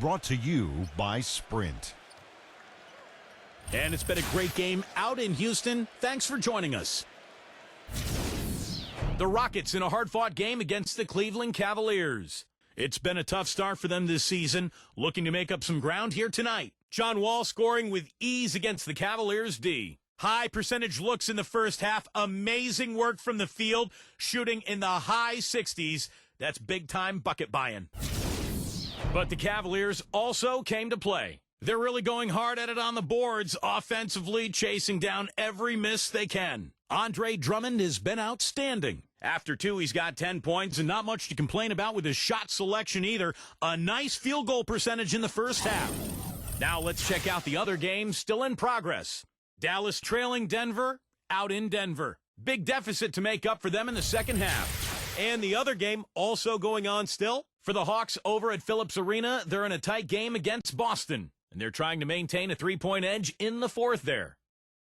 brought to you by Sprint. And it's been a great game out in Houston. Thanks for joining us. The Rockets in a hard-fought game against the Cleveland Cavaliers. It's been a tough start for them this season, looking to make up some ground here tonight. John Wall scoring with ease against the Cavaliers D. High percentage looks in the first half. Amazing work from the field, shooting in the high 60s. That's big-time bucket buying. But the Cavaliers also came to play. They're really going hard at it on the boards, offensively chasing down every miss they can. Andre Drummond has been outstanding. After two, he's got 10 points and not much to complain about with his shot selection either. A nice field goal percentage in the first half. Now let's check out the other games still in progress. Dallas trailing Denver, out in Denver. Big deficit to make up for them in the second half. And the other game also going on still. For the Hawks over at Phillips Arena, they're in a tight game against Boston. And they're trying to maintain a three-point edge in the fourth there.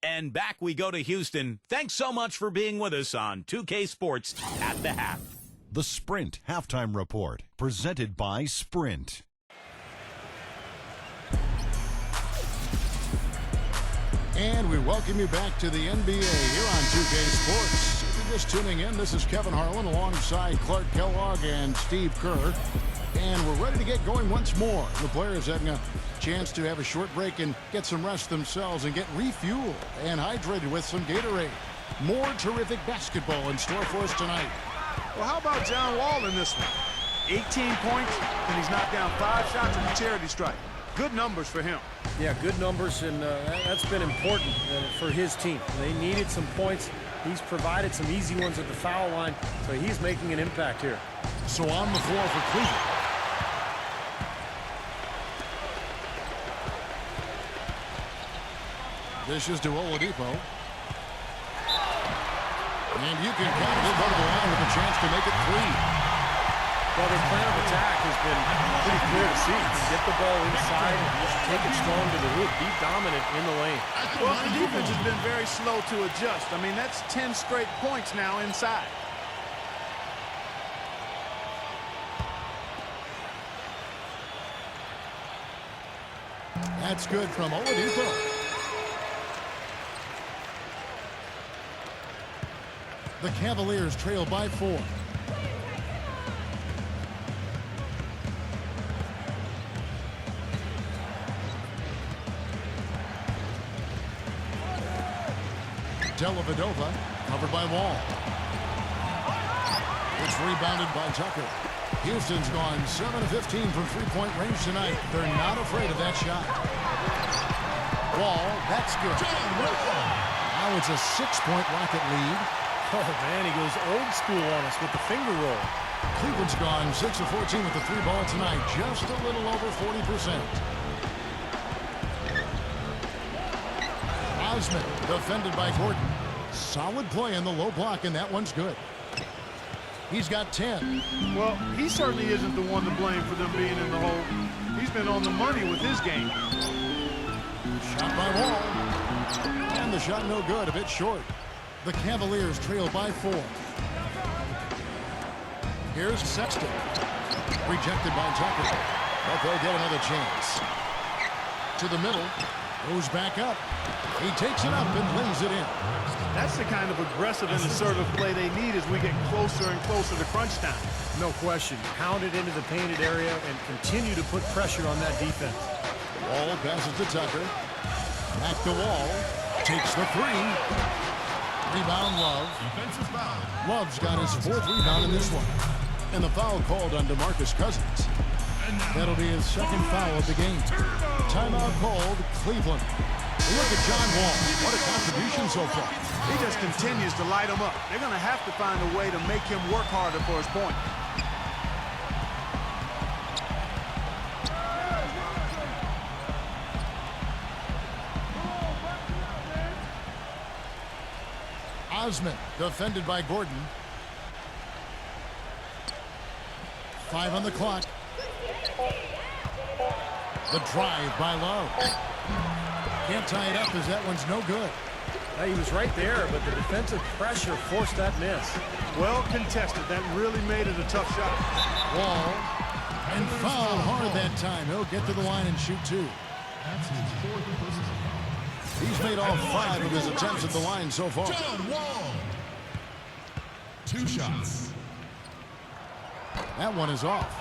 And back we go to Houston. Thanks so much for being with us on 2K Sports at the Half. The Sprint Halftime Report, presented by Sprint. And we welcome you back to the NBA here on 2K Sports. If you're just tuning in, this is Kevin Harlan alongside Clark Kellogg and Steve Kerr. And we're ready to get going once more. The players having a chance to have a short break and get some rest themselves and get refueled and hydrated with some Gatorade. More terrific basketball in store for us tonight. Well, how about John Wall in this one? 18 points, and he's knocked down 5 shots in the charity strike. Good numbers for him. Yeah, good numbers, and that's been important for his team. They needed some points. He's provided some easy ones at the foul line, so he's making an impact here. So on the floor for Cleveland. This is to Oladipo. And you can count it over the line with a chance to make it 3. Well, their plan of attack has been pretty clear to see. Get the ball inside, and just take it strong to the hoop. Be dominant in the lane. Well, the defense has been very slow to adjust. I mean, that's 10 straight points now inside. That's good from Oladipo. The Cavaliers trail by 4. Dellavedova covered by Wall. It's rebounded by Tucker. Houston's gone 7 of 15 from three-point range tonight. They're not afraid of that shot. Wall, that's good. Now it's a 6-point Rocket lead. Oh, man, he goes old school on us with the finger roll. Cleveland's gone 6 of 14 with the 3 ball tonight. Just a little over 40%. Osman defended by Gordon. Solid play in the low block, and that one's good. He's got 10. Well, he certainly isn't the one to blame for them being in the hole. He's been on the money with his game. Shot by Wall. And the shot no good, a bit short. The Cavaliers trail by 4. Here's Sexton. Rejected by Tucker. But they'll get another chance. To the middle. Goes back up. He takes it up and lays it in. That's the kind of aggressive and assertive play they need as we get closer and closer to crunch time. No question. Pound it into the painted area and continue to put pressure on that defense. Wall passes to Tucker. Back to Wall. Takes the 3. Rebound, Love. Love's got his 4th rebound in this one. And the foul called on DeMarcus Cousins. That'll be his 2nd foul of the game. Timeout called, Cleveland. Look at John Wall. What a contribution so far. He just continues to light them up. They're going to have to find a way to make him work harder for his point. Osman defended by Gordon. 5 on the clock. The drive by Love. Can't tie it up as that one's no good. He was right there, but the defensive pressure forced that miss. Well contested. That really made it a tough shot. Wall And fouled hard that time. He'll get to the line and shoot 2. That's his 4th personal foul. He's made all 5 of his attempts at the line so far. John Wall. 2 shots. That one is off.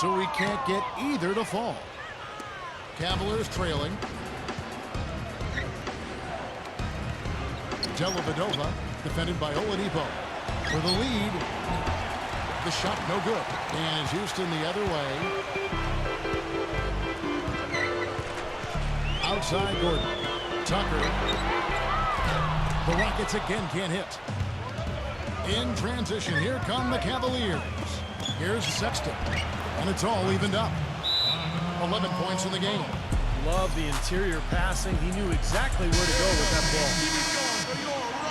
So he can't get either to fall. Cavaliers trailing. Dellavedova defended by Oladipo for the lead. The shot no good. And Houston the other way. Outside Gordon. Tucker. The Rockets again can't hit. In transition, here come the Cavaliers. Here's Sexton. And it's all evened up. 11 points in the game. Love the interior passing. He knew exactly where to go with that ball.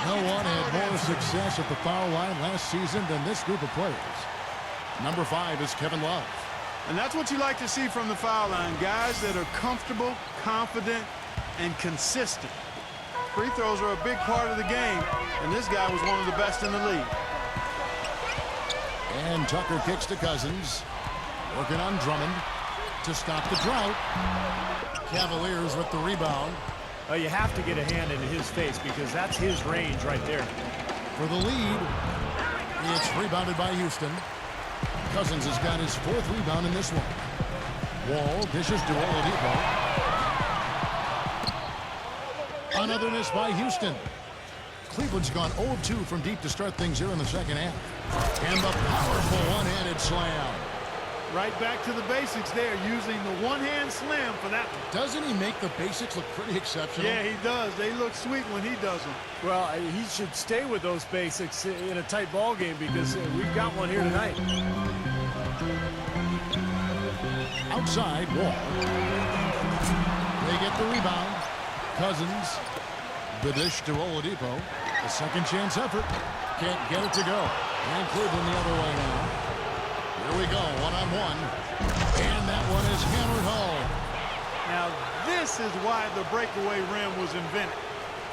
No one had more success at the foul line last season than this group of players. Number 5 is Kevin Love. And that's what you like to see from the foul line. Guys that are comfortable, confident, and consistent. Free throws are a big part of the game, and this guy was one of the best in the league. And Tucker kicks to Cousins. Working on Drummond to stop the drought. Cavaliers with the rebound. You have to get a hand into his face because that's his range right there. For the lead, it's rebounded by Houston. Cousins has got his 4th rebound in this one. Wall dishes to Oladipo. Another miss by Houston. Cleveland's gone 0-2 from deep to start things here in the second half. And the powerful one-handed slam. Right back to the basics there, using the one-hand slam for that one. Doesn't he make the basics look pretty exceptional? Yeah, he does. They look sweet when he does them. Well, he should stay with those basics in a tight ball game because we've got one here tonight. Outside, Wall. They get the rebound. Cousins. The dish to Oladipo. A second chance effort. Can't get it to go. And Cleveland the other way now. Here we go, one-on-one. And that one is hammered home. Now, this is why the breakaway rim was invented.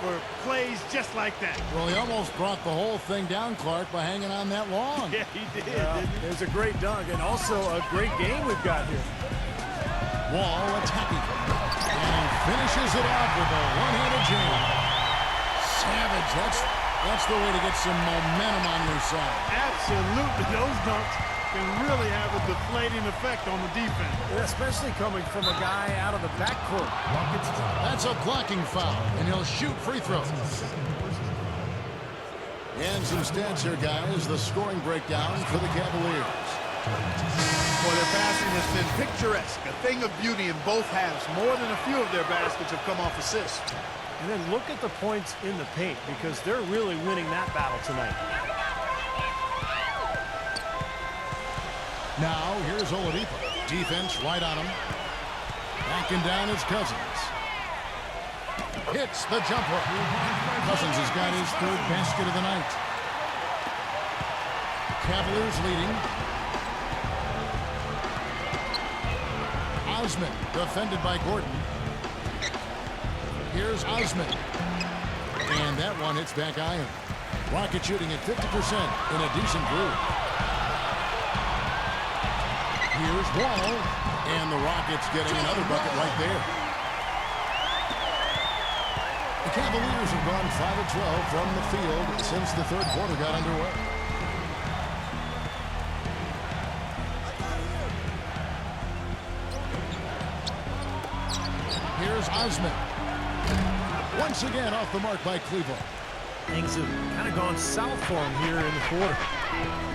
For plays just like that. Well, he almost brought the whole thing down, Clark, by hanging on that long. Yeah, he did. There's a great dunk and also a great game we've got here. Wall attacking. And finishes it off with a one-handed jam. Savage, that's the way to get some momentum on your side. Absolutely. Those dunks can really have a deflating effect on the defense. Yeah, especially coming from a guy out of the backcourt. That's a blocking foul, and he'll shoot free throws. And some stats here, guys. The scoring breakdown for the Cavaliers. Well, their passing has been picturesque, a thing of beauty in both halves. More than a few of their baskets have come off assists. And then look at the points in the paint because they're really winning that battle tonight. Now, here's Oladipo. Defense right on him. Backing down is Cousins. Hits the jumper. Cousins has got his 3rd basket of the night. Cavaliers leading. Osman, defended by Gordon. Here's Osman. And that one hits back iron. Rocket shooting at 50% in a decent groove. Here's Wall. And the Rockets getting another bucket right there. The Cavaliers have gone 5 of 12 from the field since the 3rd quarter got underway. Here's Osman. Once again off the mark by Cleveland. Things have kind of gone south for him here in the quarter.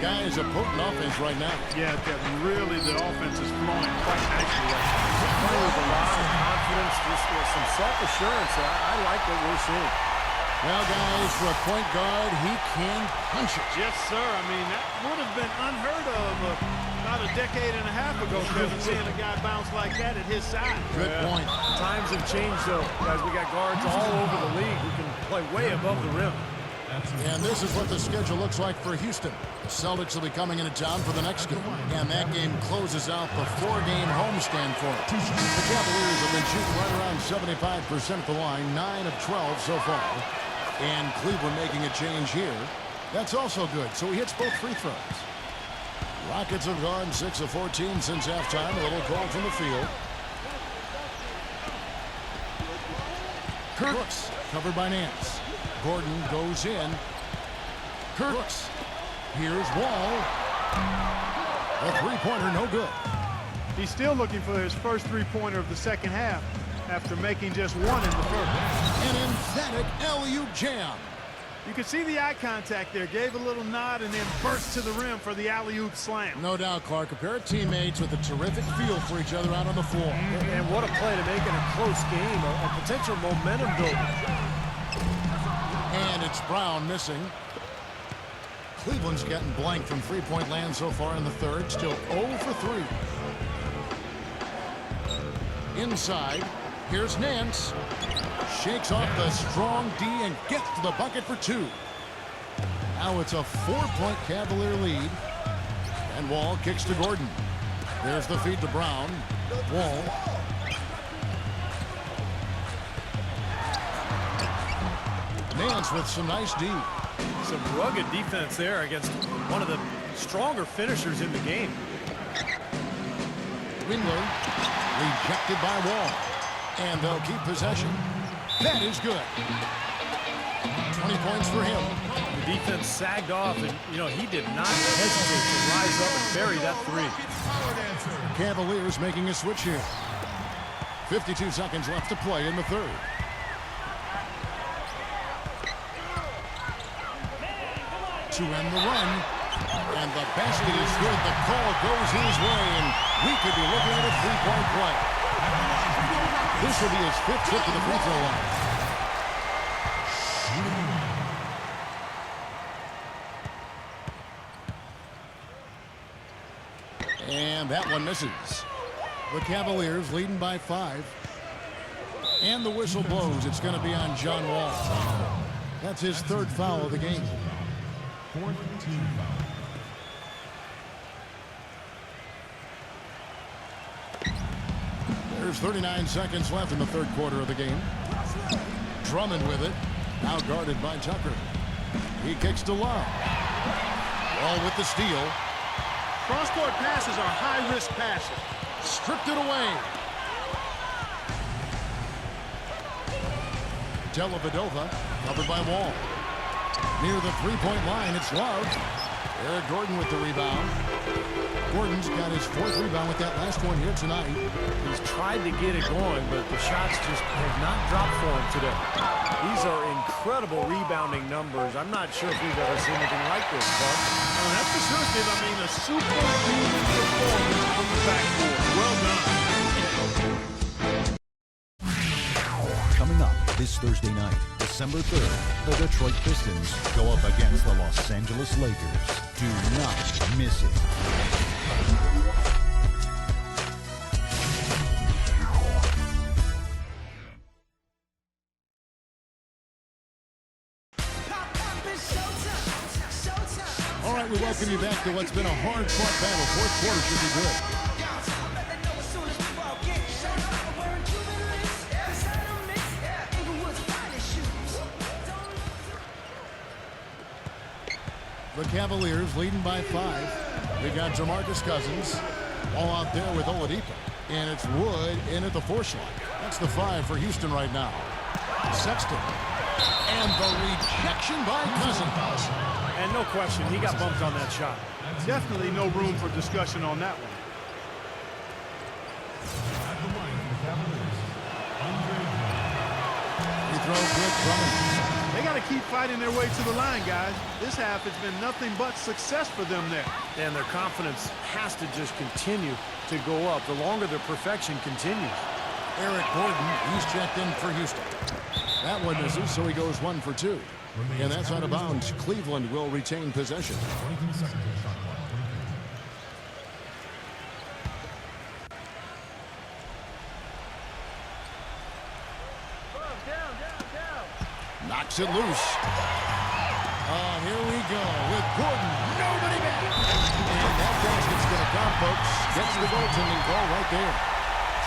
Guys, a potent offense right now. Yeah, really the offense is flowing quite nicely right now. Playing with a lot of confidence, just with some self-assurance. I like what we're seeing. Well, guys, for a point guard, he can punch it. Yes, sir. I mean, that would have been unheard of about a decade and a half ago, Kevin, seeing a guy bounce like that at his side. Good point. Times have changed, though. Guys, we got guards all over the league who can play way above the rim. And this is what the schedule looks like for Houston. The Celtics will be coming into town for the next game. And that game closes out the 4-game homestand for it. The Cavaliers have been shooting right around 75% at the line, 9 of 12 so far. And Cleveland making a change here. That's also good, so he hits both free throws. Rockets have gone 6 of 14 since halftime. A little call from the field. Crooks covered by Nance. Gordon goes in. Crooks. Here's Wall. A three-pointer, no good. He's still looking for his first three-pointer of the second half after making just one in the first. An emphatic alley-oop jam. You could see the eye contact there. Gave a little nod and then burst to the rim for the alley-oop slam. No doubt, Clark. A pair of teammates with a terrific feel for each other out on the floor. And what a play to make in a close game, a potential momentum builder. And it's Brown missing. Cleveland's getting blank from three-point land so far in the third. Still 0 for 3. Inside, here's Nance. Shakes off the strong D and gets to the bucket for 2. Now it's a 4-point Cavalier lead. And Wall kicks to Gordon. There's the feed to Brown. Wall. Nance with some nice D. Some rugged defense there against one of the stronger finishers in the game. Windler rejected by Wall. And they'll keep possession. That is good. 20 points for him. The defense sagged off, and, he did not hesitate to rise up and bury that three. Cavaliers making a switch here. 52 seconds left to play in the third. To end the run. And the basket is good. The call goes his way, and we could be looking at a three-point play. This will be his 5th trip to the free throw line. And that one misses. The Cavaliers leading by 5. And the whistle blows. It's going to be on John Wall. That's his 3rd foul of the game. 4th team foul. There's 39 seconds left in the third quarter of the game. Drummond with it. Now guarded by Tucker. He kicks to Love. Wall with the steal. Cross-court passes are high-risk passes. Stripped it away. Dellavedova covered by Wall. Near the three-point line, it's Love. Eric Gordon with the rebound. Gordon's got his 4th rebound with that last one here tonight. He's tried to get it going, but the shots just have not dropped for him today. These are incredible rebounding numbers. I'm not sure if we've ever seen anything like this, Buck. Oh, that's for sure, Steve. I mean, a superhuman performance from the backboard. Well done. Coming up this Thursday night, December 3rd, the Detroit Pistons go up against the Los Angeles Lakers. Do not miss it. All right, we welcome you back to what's been a hard-fought battle. Fourth quarter should be good. The Cavaliers leading by 5. We got Jamarcus Cousins all out there with Oladipo. And it's Wood in at the 4 slot. That's the 5 for Houston right now. Sexton. And the rejection by Cousins. And no question, he got bumped on that shot. Definitely no room for discussion on that one. At the line for the Cavaliers, Andre. He throws good Drummond. They got to keep fighting their way to the line, guys. This half has been nothing but success for them there. And their confidence has to just continue to go up the longer their perfection continues. Eric Gordon, he's checked in for Houston. That one misses, so he goes 1 for 2. And that's out of bounds. Cleveland will retain possession. 23 seconds on shot clock. Knocks it loose. Oh, here we go with Gordon. Nobody back. And that basket's going to come, folks. Gets the goaltending call right there.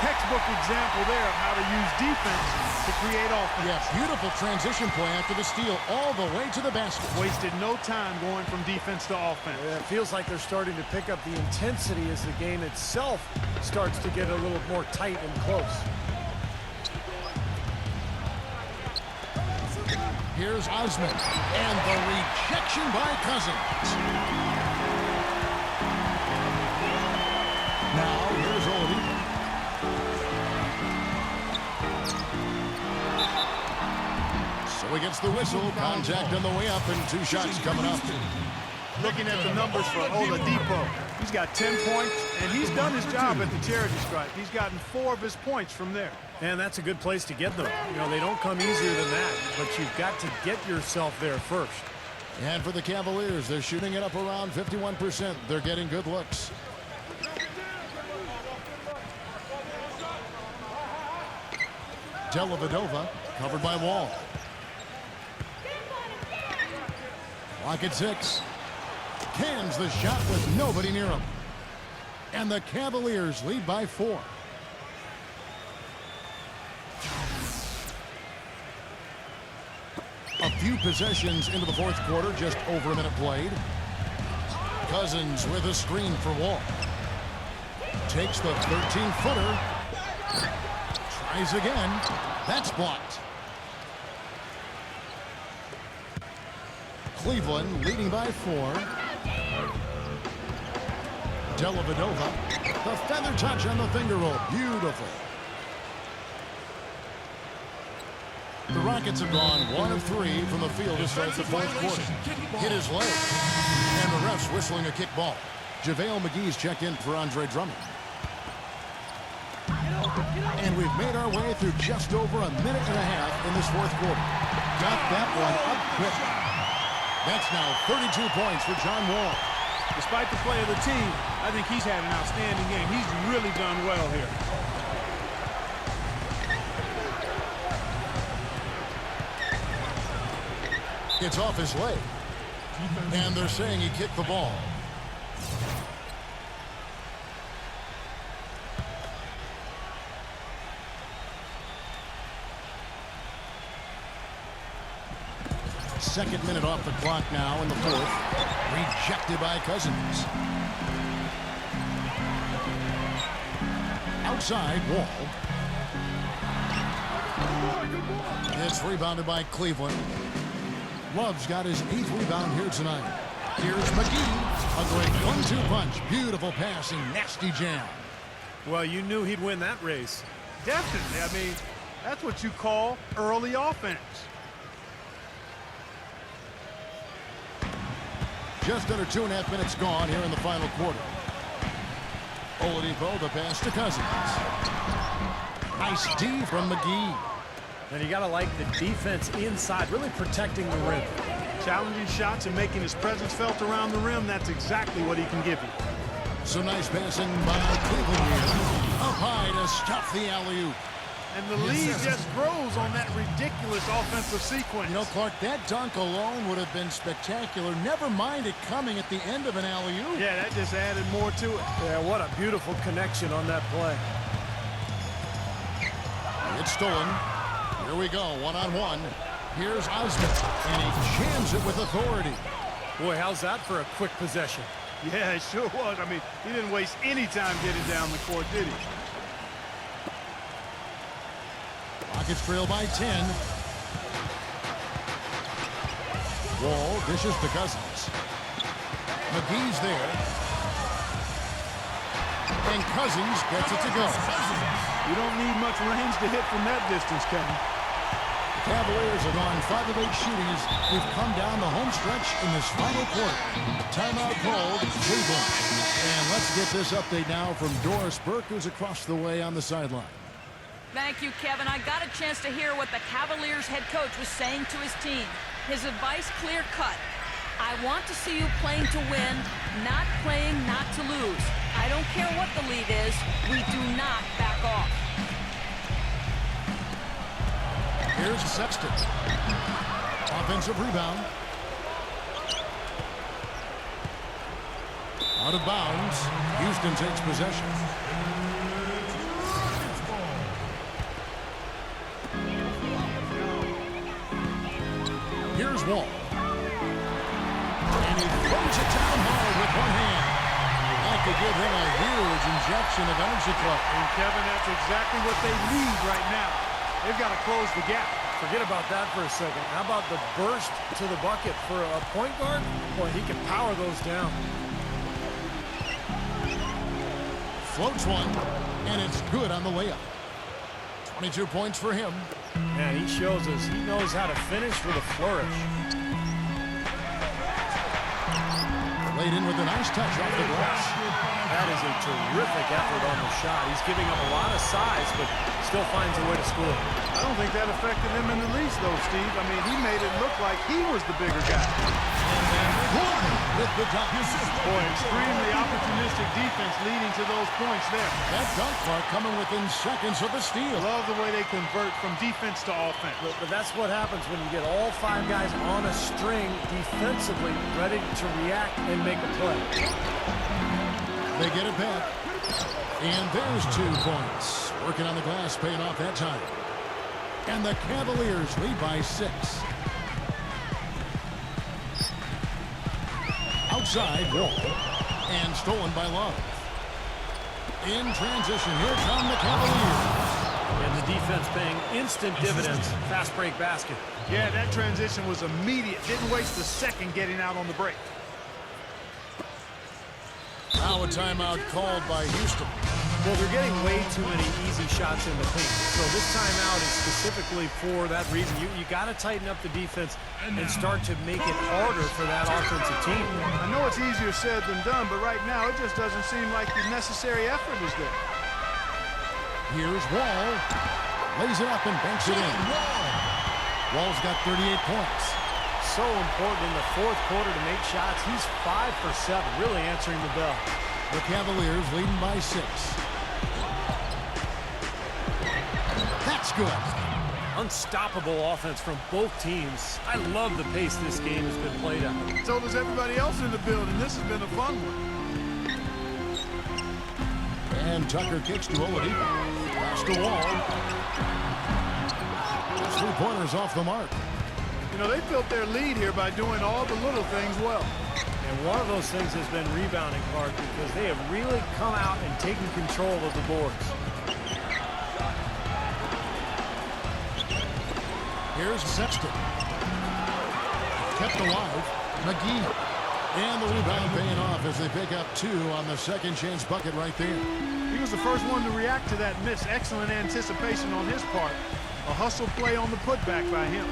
textbook example there of how to use defense to create offense. Yeah, beautiful transition play after the steal all the way to the basket. Wasted no time going from defense to offense. Yeah, it feels like they're starting to pick up the intensity as the game itself starts to get a little more tight and close. Here's Osman, and the rejection by Cousins. Now, here's Oladipo. So he gets the whistle, contact on the way up, and 2 shots coming up. Looking at the numbers for Oladipo, he's got 10 points, and he's done his job at the charity stripe. He's gotten 4 of his points from there. And that's a good place to get them. You know, they don't come easier than that, but you've got to get yourself there first. And for the Cavaliers, they're shooting it up around 51%. They're getting good looks. Dellavedova covered by Wall. Clock at 6. Cans the shot with nobody near him. And the Cavaliers lead by 4. A few possessions into the fourth quarter, just over a minute played. Cousins with a screen for Wall. Takes the 13-footer. Tries again. That's blocked. Cleveland leading by 4. Dellavedova. The feather touch on the finger roll. Beautiful. The Rockets have gone 1 of 3 from the field to start the fourth quarter. Hit his leg. And the refs whistling a kick ball. JaVale McGee's checked in for Andre Drummond. And we've made our way through just over a minute and a half in this fourth quarter. Got that one up quick. That's now 32 points for John Wall. Despite the play of the team, I think he's had an outstanding game. He's really done well here. It's off his leg. And they're saying he kicked the ball. Second minute off the clock now in the fourth. Rejected by Cousins. Outside, Wall. It's rebounded by Cleveland. Love's got his 8th rebound here tonight. Here's McGee. A great 1-2 punch. Beautiful passing. Nasty jam. Well, you knew he'd win that race. Definitely. I mean, that's what you call early offense. Just under 2.5 minutes gone here in the final quarter. Oladipo, the pass to Cousins. Nice D from McGee. And you got to like the defense inside, really protecting the rim. Challenging shots and making his presence felt around the rim, that's exactly what he can give you. Some nice passing by Cleveland here. Up high to stuff the alley-oop. And the lead just grows on that ridiculous offensive sequence. You know, Clark, that dunk alone would have been spectacular. Never mind it coming at the end of an alley-oop. Yeah, that just added more to it. Yeah, what a beautiful connection on that play. It's stolen. Here we go, one-on-one. Here's Osman, and he jams it with authority. Boy, how's that for a quick possession? Yeah, it sure was. I mean, he didn't waste any time getting down the court, did he? Rockets trail by 10. Wall dishes to Cousins. McGee's there. And Cousins gets it to go. You don't need much range to hit from that distance, Kevin. The Cavaliers have gone 5 of 8 shooting as we've come down the home stretch in this final quarter. Timeout called, Cleveland. And let's get this update now from Doris Burke, who's across the way on the sideline. Thank you, Kevin. I got a chance to hear what the Cavaliers head coach was saying to his team. His advice clear-cut. I want to see you playing to win, not playing not to lose. I don't care what the lead is. We do not back off. Here's Sexton. Offensive rebound. Out of bounds. Houston takes possession. Wall. And he throws it down hard with one hand. That could give him a huge injection of energy, Clark. And Kevin, that's exactly what they need right now. They've got to close the gap. Forget about that for a second. How about the burst to the bucket for a point guard? Boy, he can power those down. Floats one, and it's good on the layup. 22 points for him. Man, he shows us he knows how to finish with a flourish. Laid in with a nice touch off the glass. That is a terrific effort on the shot. He's giving up a lot of size, but still finds a way to score. I don't think that affected him in the least, though, Steve. I mean, he made it look like he was the bigger guy. Gordon with the dunk. Boy, extremely opportunistic defense leading to those points there. That dunk, Clark, coming within seconds of the steal. Love the way they convert from defense to offense. But that's what happens when you get all five guys on a string defensively, ready to react and make a play. They get it back. And there's 2 points. Working on the glass, paying off that time. And the Cavaliers lead by 6. Outside, Wall. And stolen by Love. In transition, here come the Cavaliers. And the defense paying instant dividends. Fast break basket. Yeah, that transition was immediate. Didn't waste a second getting out on the break. Now a timeout called by Houston. Well, they're getting way too many easy shots in the paint. So this timeout is specifically for that reason. You got to tighten up the defense and start to make it harder for that offensive team. I know it's easier said than done, but right now it just doesn't seem like the necessary effort is there. Here's Wall. Lays it up and banks it in. Wall's got 38 points. So important in the fourth quarter to make shots. He's 5 for 7, really answering the bell. The Cavaliers leading by 6. That's good. Unstoppable offense from both teams. I love the pace this game has been played at. So does everybody else in the building. This has been a fun one. And Tucker kicks to Oladipo. Pass to Wall. 3-pointers off the mark. You know, they built their lead here by doing all the little things well. And one of those things has been rebounding, Clark, because they have really come out and taken control of the boards. Here's Sexton. Kept alive. McGee. And the rebound paying off as they pick up 2 on the second chance bucket right there. He was the first one to react to that miss. Excellent anticipation on his part. A hustle play on the putback by him.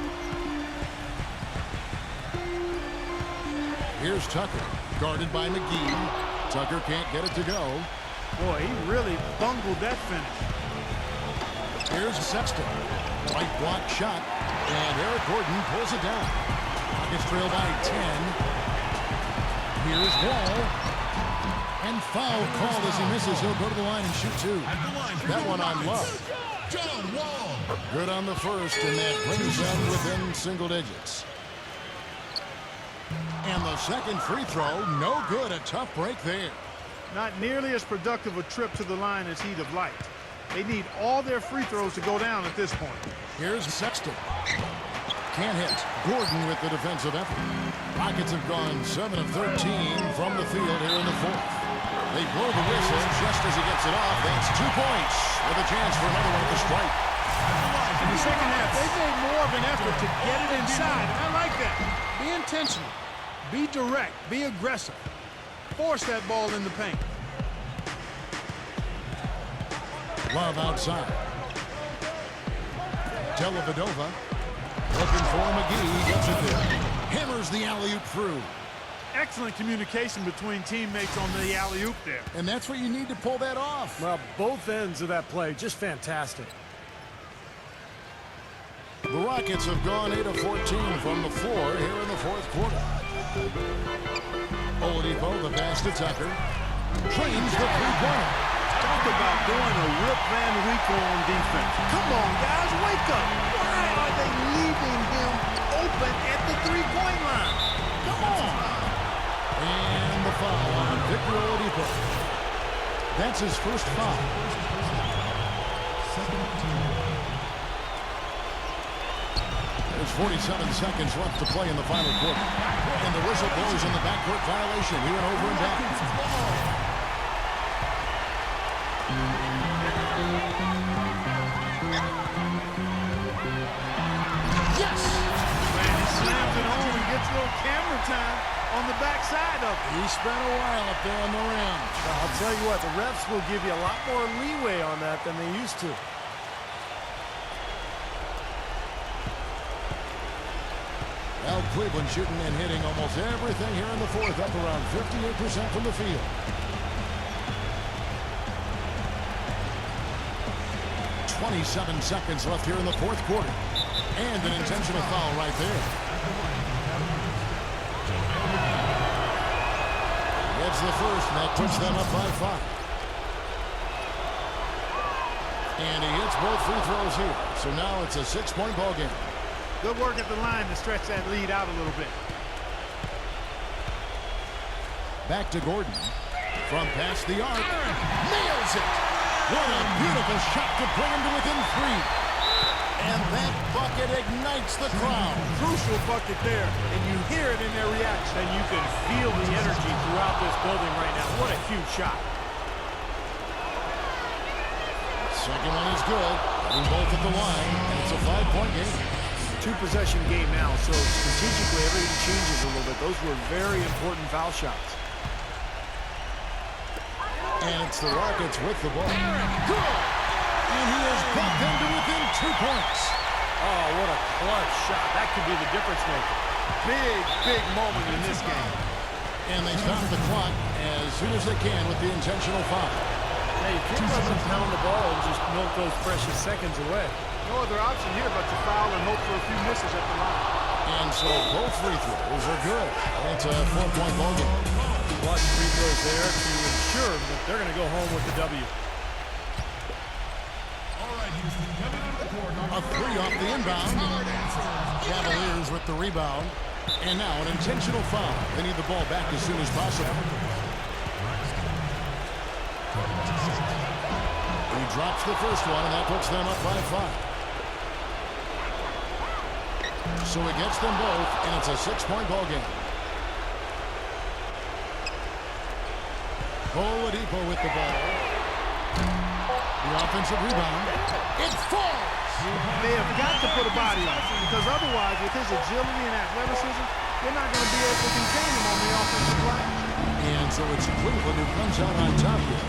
Here's Tucker, guarded by McGee. Tucker can't get it to go. Boy, he really bungled that finish. Here's Sexton. Right block shot. And Eric Gordon pulls it down. Rockets trail by 10. Here's Wall. And foul called as he misses. He'll go to the line and shoot 2. That one on Love. Good on the first, and that brings them within single digits. And the second free throw, no good. A tough break there. Not nearly as productive a trip to the line as he'd have liked. They need all their free throws to go down at this point. Here's Sexton. Can't hit. Gordon with the defensive effort. Rockets have gone 7 of 13 from the field here in the fourth. They blow the whistle just as he gets it off. That's 2 points with a chance for another one at the strike. In the second half, they've made more of an effort to get it inside. I like that. Be intentional. Be direct. Be aggressive. Force that ball in the paint. Love outside. Dellavedova looking for McGee. Gets it there. Hammers the alley-oop through. Excellent communication between teammates on the alley-oop there. And that's what you need to pull that off. Well, both ends of that play, just fantastic. The Rockets have gone 8 of 14 from the floor here in the fourth quarter. Oladipo, the pass to Tucker. Trains the three-pointer. Talk about doing a Rip Van Winkle on defense. Come on, guys, wake up. Why are they leaving him open at the three-point line? Come on. And the foul on Victor Oladipo. That's his first foul. There's 47 seconds left to play in the final quarter. And the whistle blows in the backcourt violation. He went over and back. Yes! Man, he slams it home and gets a little camera time on the backside of it. He spent a while up there on the rim. I'll tell you what, the refs will give you a lot more leeway on that than they used to. Well, Cleveland shooting and hitting almost everything here in the fourth, up around 58% from the field. 27 seconds left here in the fourth quarter. And an intentional foul right there. Gets the first, and that puts them up by 5. And he hits both free throws here. So now it's a 6-point ball game. Good work at the line to stretch that lead out a little bit. Back to Gordon. From past the arc. Nails it! What a beautiful shot to bring him to within 3. And that bucket ignites the crowd. Crucial bucket there, and you hear it in their reaction. And you can feel the energy throughout this building right now. What a huge shot. Second one is good. Hitting both at the line, and it's a 5-point game. Two-possession game now, so strategically everything changes a little bit. Those were very important foul shots. And it's the Rockets with the ball. Good! And he has got them to within 2 points. Oh, what a clutch shot. That could be the difference maker. Big moment in this game. And they stop the clock as soon as they can with the intentional foul. Hey, you can't let them pound the ball and just milk those precious seconds away. No other option here but to foul and hope for a few misses at the line. And so both free throws are good. It's a 4-point ball game. Clutch free throws there to ensure that they're going to go home with the W. A 3 off the inbound. Cavaliers with the rebound. And now an intentional foul. They need the ball back as soon as possible. He drops the first one, and that puts them up by 5. So he gets them both, and it's a 6-point ball game. Oladipo with the ball. The offensive rebound. It falls! They have got to put a body on it, because otherwise, with his agility and athleticism, they're not going to be able to contain him on the offensive line. And so it's Cleveland who comes out on top here.